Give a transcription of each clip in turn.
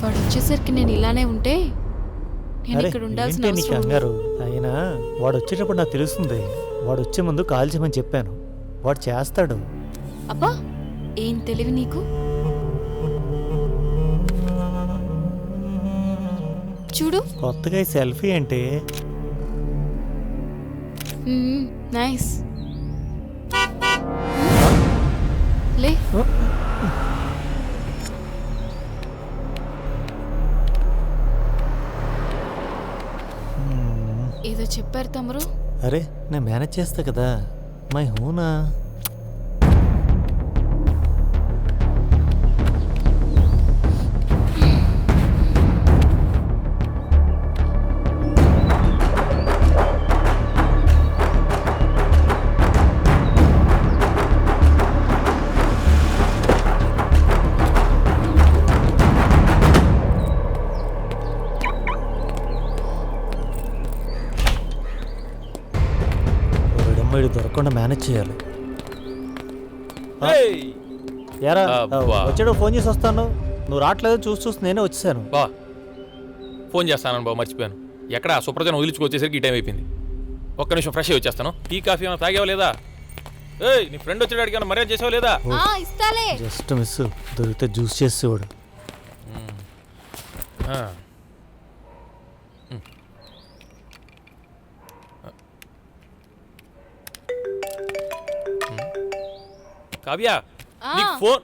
వాడు వచ్చేసరికి నేను ఇలానే ఉంటే నేను అరే ఇక్కడ ఉండాల్సిన ఏంటి నీ అవసరం కంగారు? అయినా వాడు వచ్చేటప్పుడు నాకు తెలుస్తుంది. వాడు వచ్చే ముందు కాల్ చేయమని చెప్పాను. వాడు చేస్తాడు. అబ్బా ఏం తెలివి నీకు. చూడు కొత్తగా ఈ సెల్ఫీ అంటే నైస్. లే ఏదో చెప్పారు తమరు. అరే నేను మేనేజ్ చేస్తా కదా. మై హూనా. వీడు దొరకకుండా మేనేజ్ చేయాలి. యారా వచ్చాడు, ఫోన్ చేసి వస్తాను. నువ్వు రావట్లేదు, చూసి నేనే వచ్చేసాను. బా ఫోన్ చేస్తాను బాబు, మర్చిపోయాను. ఎక్కడ సుప్రజను వదిలించుకొచ్చేసరికి ఈ టైం అయిపోయింది. ఒక్క నిమిషం ఫ్రెష్ అయ్యి వచ్చేస్తాను. టీ కాఫీ ఏమైనా తాగేవా లేదా? ఏయ్ నీ ఫ్రెండ్ వచ్చేటాడికి ఏమైనా మర్యాద చేసావా లేదా? ఇస్తాలే. Just miss. దొరికితే జ్యూస్ చేసేవాడు. కావ్య నీకు ఫోన్.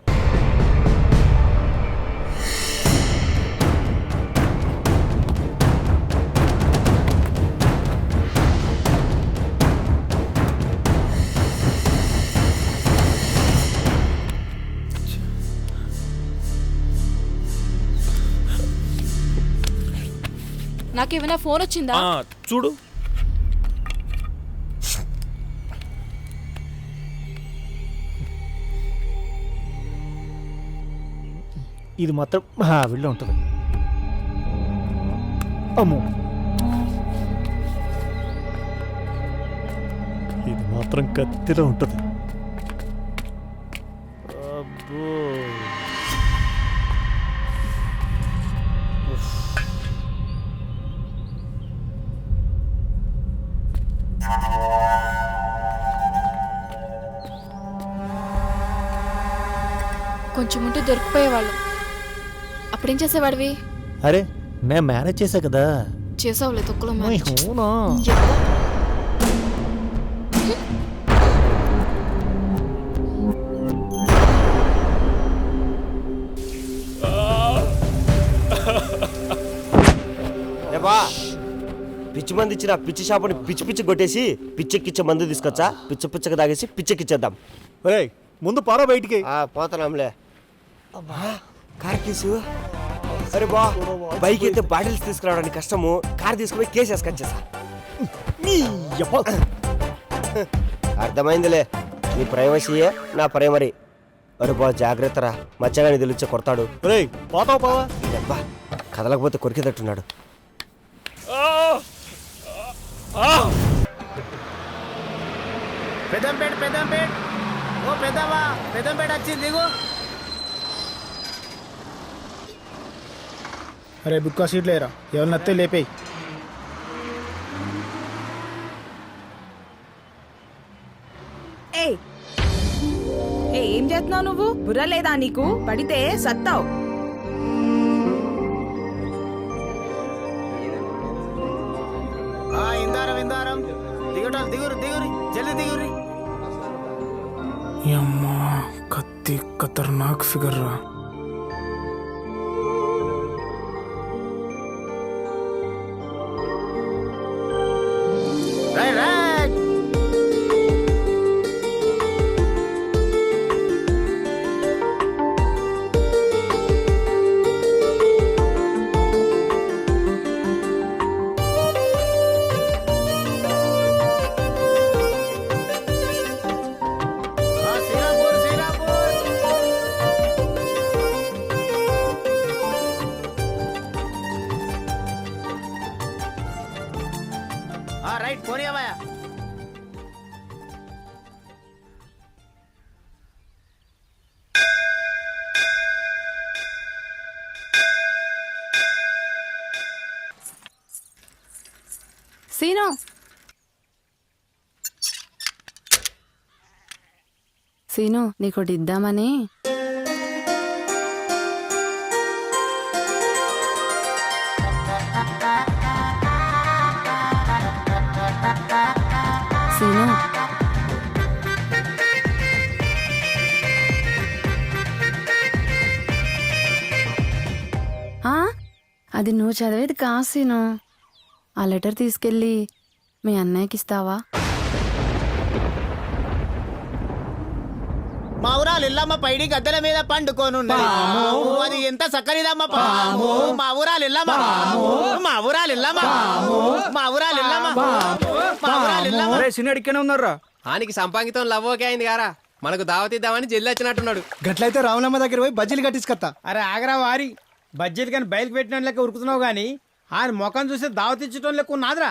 నాకేమైనా ఫోన్ వచ్చిందా? చూడు. ఇది మాత్రం వీళ్ళు ఉంటుంది. అమ్మో, ఇది మాత్రం కత్తిలో ఉంటుంది. అబ్బో, కొంచెం ఉంటే దొరికిపోయేవాళ్ళు. అప్పుడేం చేసేవాడివి? అరే నేను మేనేజ్ చేశా కదా. చేసావులే తొక్కలో. మై హూనా. పిచ్చి మంది ఇచ్చిన పిచ్చి షాపుని పిచ్చి పిచ్చి కొట్టేసి పిచ్చెక్కిచ్చే మందు తీసుకొచ్చా. పిచ్చ పిచ్చకి తాగేసి పిచ్చెక్కిచ్చేద్దాం. ఒరేయ్ ముందు పారా బయటికి. పోతాంలే. Car keys. అరే బా, బైక్ అయితే బాటిల్స్ తీసుకురావడానికి కష్టము. కార్ తీసుకుపోయి కేసు వేసుకొచ్చేసా. అర్థమైందిలే, నీ ప్రైవసీయే నా ప్రైమరీ. అరే బా జాగ్రత్తరా, మచ్చగా నిధులిచ్చే కొడతాడు. ఒరేయ్ పోతావు పావా. అబ్బా కదలకపోతే కొరికేటట్టున్నాడు. పెద్దంపేట పెద్దంపేట, ఓ పెద్దవా పెద్దంపేట వచ్చింది దిగు. అరే బుక్కా సీట్ లేరా, ఎవరిని నత్తే లేపేయి. ఏం చేస్తున్నావు నువ్వు? బుర్ర లేదా నీకు? పడితే సత్తావు. ఇందారం ఇందారం దిగటం దిగురు దిగురి జల్ది దిగురి. అమ్మా కత్తి ఖతర్నాక్ ఫిగర్ రా. Right right. Srirampur Srirampur. Right పోనీ అవ్వయా. సీను సీను నీకోటి ఇద్దామని. సీను అది నువ్వు చదివేది కాదు సీను. ఆ లెటర్ తీసుకెళ్ళి మీ అన్నయ్యకి ఇస్తావా? మా ఊరాలు ఇల్లమ్మ పైడి గద్దెల మీద పండుకోనున్నది. అది ఎంత చక్కనిదమ్మ పాము. మా ఊరాలు ఇల్లమ్మ మా ఊరాలు ఇల్లమ్మ మా ఊరాలు ఇల్లమ్మ మా ఊరాలు ఇల్లమ్మ. సినిమాడిక్కనే ఉన్నారా? ఆనికి సంపాంగితం లవ్ ఓకే అయింది గారా, మనకు దావతిద్దామని జల్లి వచ్చినట్టున్నాడు. గట్లయితే రావులమ్మ దగ్గర పోయి బజ్జీలు కట్టించుకొత్తా. అరే ఆగరా వారి బడ్జెట్ కానీ బయలుకి పెట్టిన లెక్క ఉరుకుతున్నావు గానీ ఆయన ముఖం చూసి దావతిచ్చటం లెక్క ఉన్నాదిరా.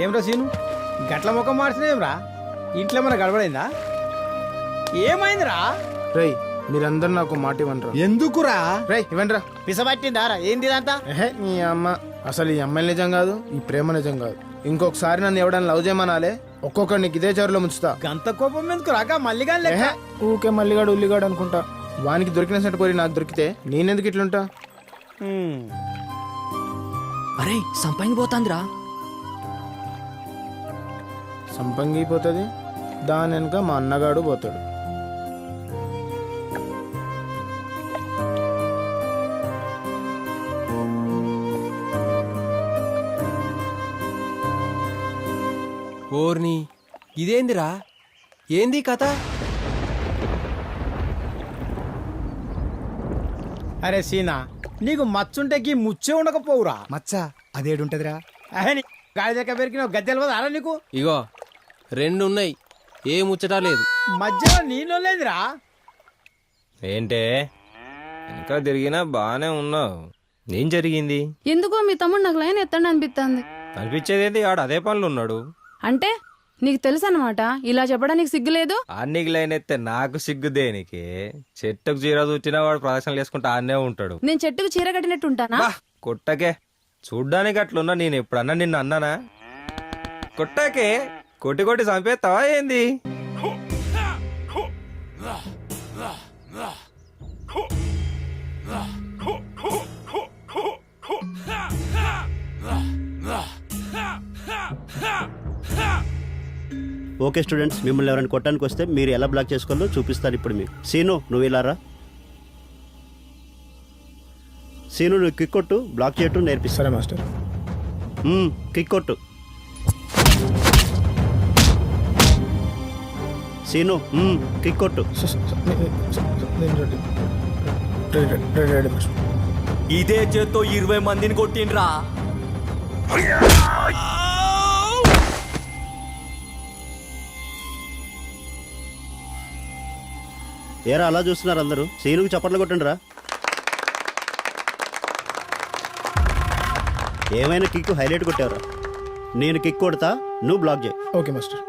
ఏమ్రా సీను గట్ల ముఖం మార్చినేమ్రా? ఇంట్లో మన గడబడైందా? ఏమైందిరా? రేయ్ మీరందరూ నాకు మాట ఇవ్వండిరా. ఎందుకురా? రేయ్ ఇవ్వండిరా. పిసబట్టిందారా ఏంది ఇదంతా? నీ అమ్మ అసలు ఈ అమ్మాయి నిజం కాదు, ఈ ప్రేమ నిజం కాదు. ఇంకొకసారి నన్ను ఎవడన్నా లవ్ చేయమనాలే, ఒక్కొక్కడు నీకు ఇదే చోరులో ముంచుతా. గంత కోపం ఎందుకు రాక మల్లిగా లెక్క? ఊకే మల్లిగాడు ఉల్లిగాడు అనుకుంటా. వానికి దొరికిన సెట్ పోయి నాకు దొరికితే నేనెందుకు ఇట్లుంటా? అరే సంపాంగి పోతాందిరా. సంపంగి పోతుంది, దాని వెనుక మా అన్నగాడు పోతాడు. ఓర్ని ఇదేందిరా, ఏంది కథ? అరే సీనా నీకు మచ్చుంటే గీ ముచ్చే ఉండకపోవురా. మచ్చ అదేడుంటదిరా? గాడి దగ్గర పెరిగిన గద్దెలు పోదా అరా నీకు? ఇగో రెండున్నాయి, ఏ ముచ్చటా లేదు. మధ్యలో నీళ్ళు లేదురా. ఏంటే ఇంకా తిరిగినా బాగానే ఉన్నావు, ఏం జరిగింది? ఎందుకో మీ తమ్ముడు నాకు లైన్ ఎత్తండి అనిపిస్తుంది. అనిపించేది ఆడు అదే పనులు ఉన్నాడు అంటే నీకు తెలుసు అనమాట, ఇలా చెప్పడానికి సిగ్గులేదు. ఆడికి లైన్ ఎత్తే నాకు సిగ్గు దేనికి? చెట్టుకు చీర చూచినా వాడు ప్రదర్శనలు వేసుకుంటా ఆడనే ఉంటాడు. నేను చెట్టుకు చీర కట్టినట్టు ఉంటానా? కొట్టకే, చూడ్డానికి అట్లున్నా. నేను ఎప్పుడన్నా నిన్ను అన్నానా? కొట్టకే, కొట్టి కొట్టి చంపేస్తావా ఏంది? ఓకే స్టూడెంట్స్, మిమ్మల్ని ఎవరైనా కొట్టడానికి వస్తే మీరు ఎలా బ్లాక్ చేసుకోవాలో చూపిస్తాను ఇప్పుడు మీకు. సీను నువ్వు ఇలా రా. సీను నువ్వు కిక్ కొట్టు, బ్లాక్ చేయటం నేర్పిస్తారా మాస్టర్? కిక్ కొట్టు. సీను కిక్ కొట్టు. ఇదే చేత్తో 20 మందిని కొట్టిండ్రా. ఏరా అలా చూస్తున్నారు అందరూ? సీనుకి చప్పట్లు కొట్టండి రా. ఏమైనా కిక్ హైలైట్ కొట్టావురా. నేను కిక్ కొడతా, నువ్వు బ్లాక్ చేయి. Okay master.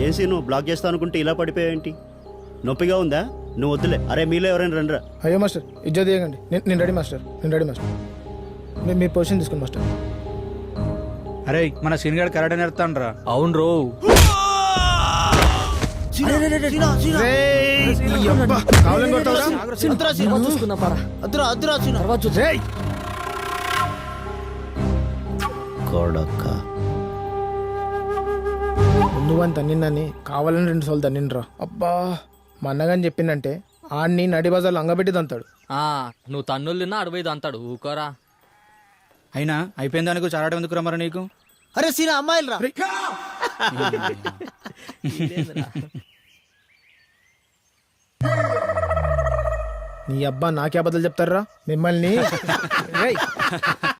ఏం సీను బ్లాక్ చేస్తా అనుకుంటే ఇలా పడిపోయావేంటి? నొప్పిగా ఉందా? నువ్వు వద్దులే. అరే మీలో ఎవరైనా రండిరా. అయ్యో మాస్టర్ ఇజ్జత్ తీయకండి. నేను రెడీ మాస్టర్, నేను రెడీ మాస్టర్. మీ పొజిషన్ తీసుకోండి మాస్టర్. అరే మన సీనియర్ కరాటే నేర్తాండ్రా. అవును రో. ముందు అని తన్నిందని కావాలని 2 సార్లు తన్నిండ్రా. అబ్బా మా అన్నగాని చెప్పిందంటే ఆడిని నడి బజార్లో అంగబెట్టి తంతాడు. నువ్వు తన్నులు తిన్నా అడవైదు అంతాడు. ఊకోరా. అయినా అయిపోయిన దానికి చారాటం ఎందుకు రమ్మరా నీకు? అరే సీనా అమ్మాయిలు రా. నీ అబ్బా నాకే అబద్ధాలు చెప్తారా మిమ్మల్ని.